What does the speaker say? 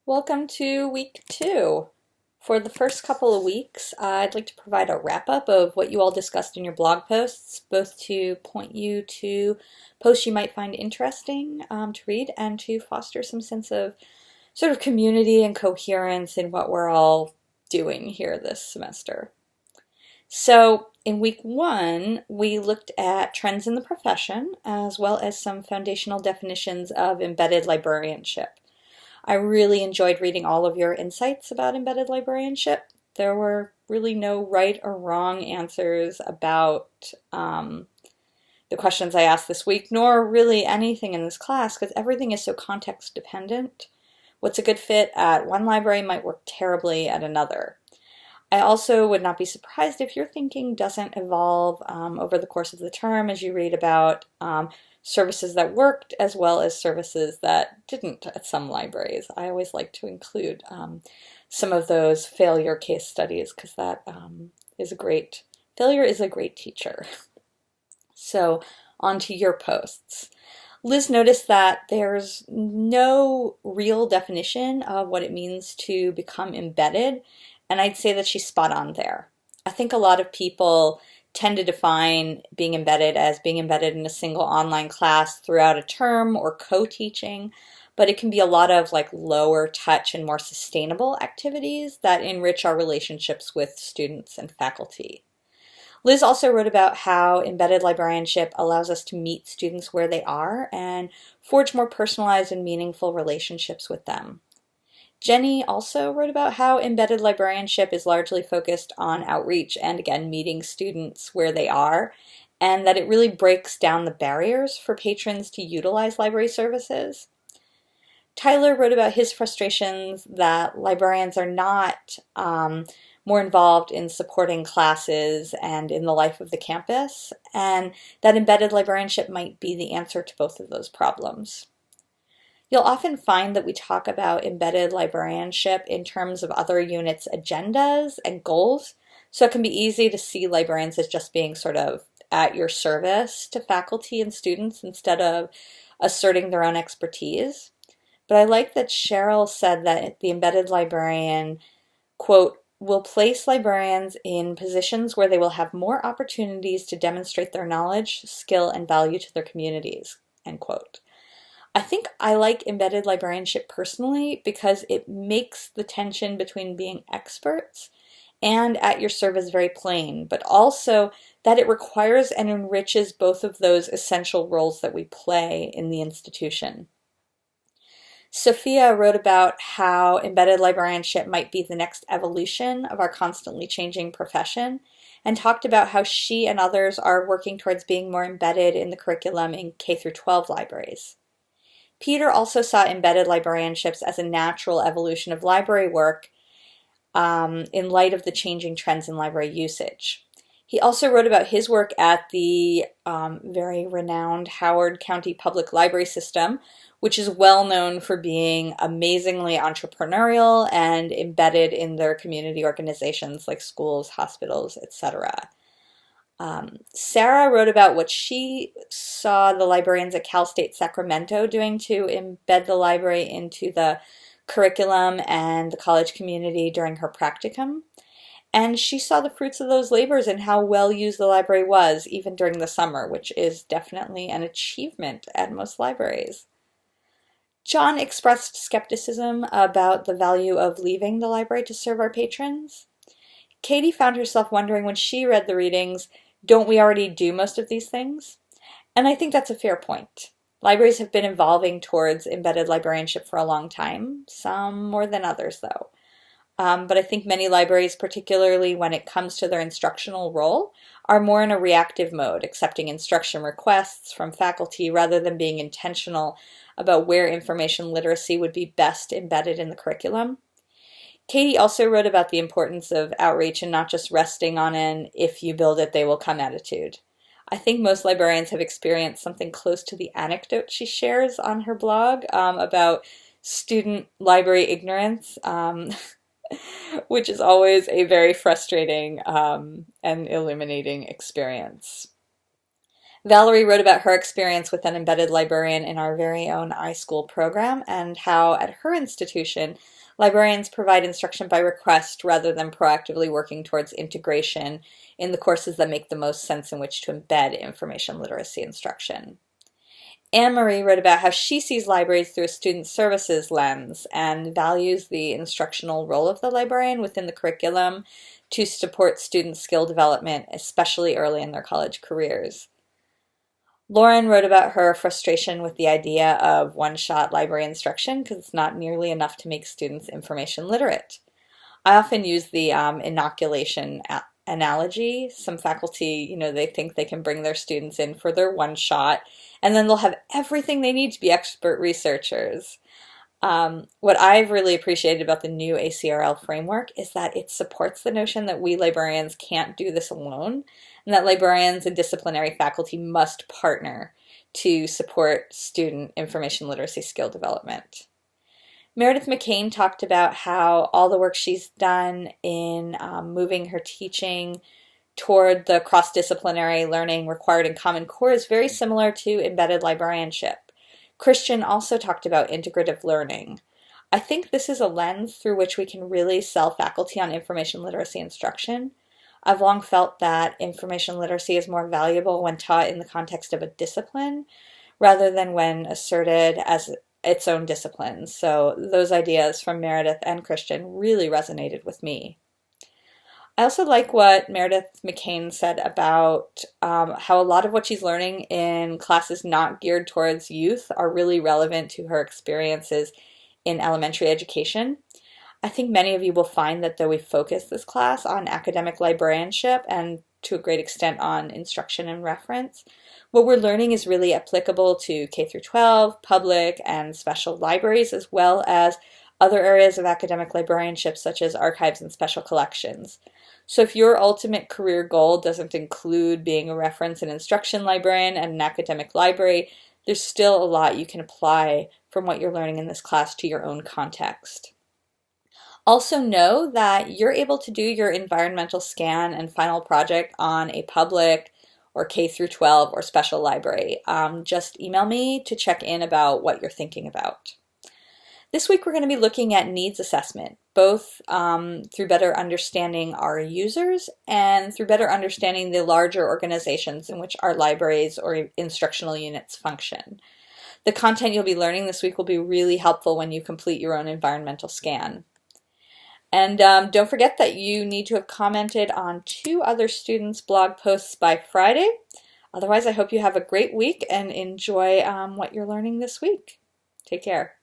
Welcome to week 2. For the first couple of weeks, I'd like to provide a wrap-up of what you all discussed in your blog posts, both to point you to posts you might find interesting to read and to foster some sense of sort of community and coherence in what we're all doing here this semester. So in week 1, we looked at trends in the profession as well as some foundational definitions of embedded librarianship. I really enjoyed reading all of your insights about embedded librarianship. There were really no right or wrong answers about the questions I asked this week, nor really anything in this class, because everything is so context dependent. What's a good fit at one library might work terribly at another. I also would not be surprised if your thinking doesn't evolve over the course of the term as you read about services that worked as well as services that didn't at some libraries. I always like to include some of those failure case studies because that failure is a great teacher. So on to your posts. Liz noticed that there's no real definition of what it means to become embedded, and I'd say that she's spot on there. I think a lot of people tend to define being embedded as being embedded in a single online class throughout a term or co-teaching, but it can be a lot of lower touch and more sustainable activities that enrich our relationships with students and faculty. Liz also wrote about how embedded librarianship allows us to meet students where they are and forge more personalized and meaningful relationships with them. Jenny also wrote about how embedded librarianship is largely focused on outreach and, again, meeting students where they are, and that it really breaks down the barriers for patrons to utilize library services. Tyler wrote about his frustrations that librarians are not more involved in supporting classes and in the life of the campus, and that embedded librarianship might be the answer to both of those problems. You'll often find that we talk about embedded librarianship in terms of other units' agendas and goals, so it can be easy to see librarians as just being sort of at your service to faculty and students instead of asserting their own expertise. But I like that Cheryl said that the embedded librarian, quote, will place librarians in positions where they will have more opportunities to demonstrate their knowledge, skill, and value to their communities, end quote. I think I like embedded librarianship personally because it makes the tension between being experts and at your service very plain, but also that it requires and enriches both of those essential roles that we play in the institution. Sophia wrote about how embedded librarianship might be the next evolution of our constantly changing profession, and talked about how she and others are working towards being more embedded in the curriculum in K-12 libraries. Peter also saw embedded librarianships as a natural evolution of library work in light of the changing trends in library usage. He also wrote about his work at the very renowned Howard County Public Library System, which is well known for being amazingly entrepreneurial and embedded in their community organizations like schools, hospitals, etc. Sarah wrote about what she saw the librarians at Cal State Sacramento doing to embed the library into the curriculum and the college community during her practicum. And she saw the fruits of those labors and how well used the library was, even during the summer, which is definitely an achievement at most libraries. John expressed skepticism about the value of leaving the library to serve our patrons. Katie found herself wondering when she read the readings, don't we already do most of these things? And I think that's a fair point. Libraries have been evolving towards embedded librarianship for a long time, some more than others though. But I think many libraries, particularly when it comes to their instructional role, are more in a reactive mode, accepting instruction requests from faculty rather than being intentional about where information literacy would be best embedded in the curriculum. Katie also wrote about the importance of outreach and not just resting on an if you build it, they will come attitude. I think most librarians have experienced something close to the anecdote she shares on her blog about student library ignorance, which is always a very frustrating and illuminating experience. Valerie wrote about her experience with an embedded librarian in our very own iSchool program and how at her institution, librarians provide instruction by request rather than proactively working towards integration in the courses that make the most sense in which to embed information literacy instruction. Anne-Marie wrote about how she sees libraries through a student services lens and values the instructional role of the librarian within the curriculum to support student skill development, especially early in their college careers. Lauren wrote about her frustration with the idea of one-shot library instruction because it's not nearly enough to make students information literate. I often use the inoculation analogy. Some faculty, they think they can bring their students in for their one shot, and then they'll have everything they need to be expert researchers. What I've really appreciated about the new ACRL framework is that it supports the notion that we librarians can't do this alone, and that librarians and disciplinary faculty must partner to support student information literacy skill development. Meredith McCain talked about how all the work she's done in moving her teaching toward the cross-disciplinary learning required in Common Core is very similar to embedded librarianship. Christian also talked about integrative learning. I think this is a lens through which we can really sell faculty on information literacy instruction. I've long felt that information literacy is more valuable when taught in the context of a discipline rather than when asserted as its own discipline. So those ideas from Meredith and Christian really resonated with me. I also like what Meredith McCain said about how a lot of what she's learning in classes not geared towards youth are really relevant to her experiences in elementary education. I think many of you will find that though we focus this class on academic librarianship and to a great extent on instruction and reference, what we're learning is really applicable to K through 12, public, and special libraries, as well as other areas of academic librarianship such as archives and special collections. So if your ultimate career goal doesn't include being a reference and instruction librarian at an academic library, there's still a lot you can apply from what you're learning in this class to your own context. Also know that you're able to do your environmental scan and final project on a public or K through 12 or special library. Just email me to check in about what you're thinking about. This week we're going to be looking at needs assessment, both through better understanding our users and through better understanding the larger organizations in which our libraries or instructional units function. The content you'll be learning this week will be really helpful when you complete your own environmental scan. And don't forget that you need to have commented on 2 other students' blog posts by Friday. Otherwise, I hope you have a great week and enjoy what you're learning this week. Take care.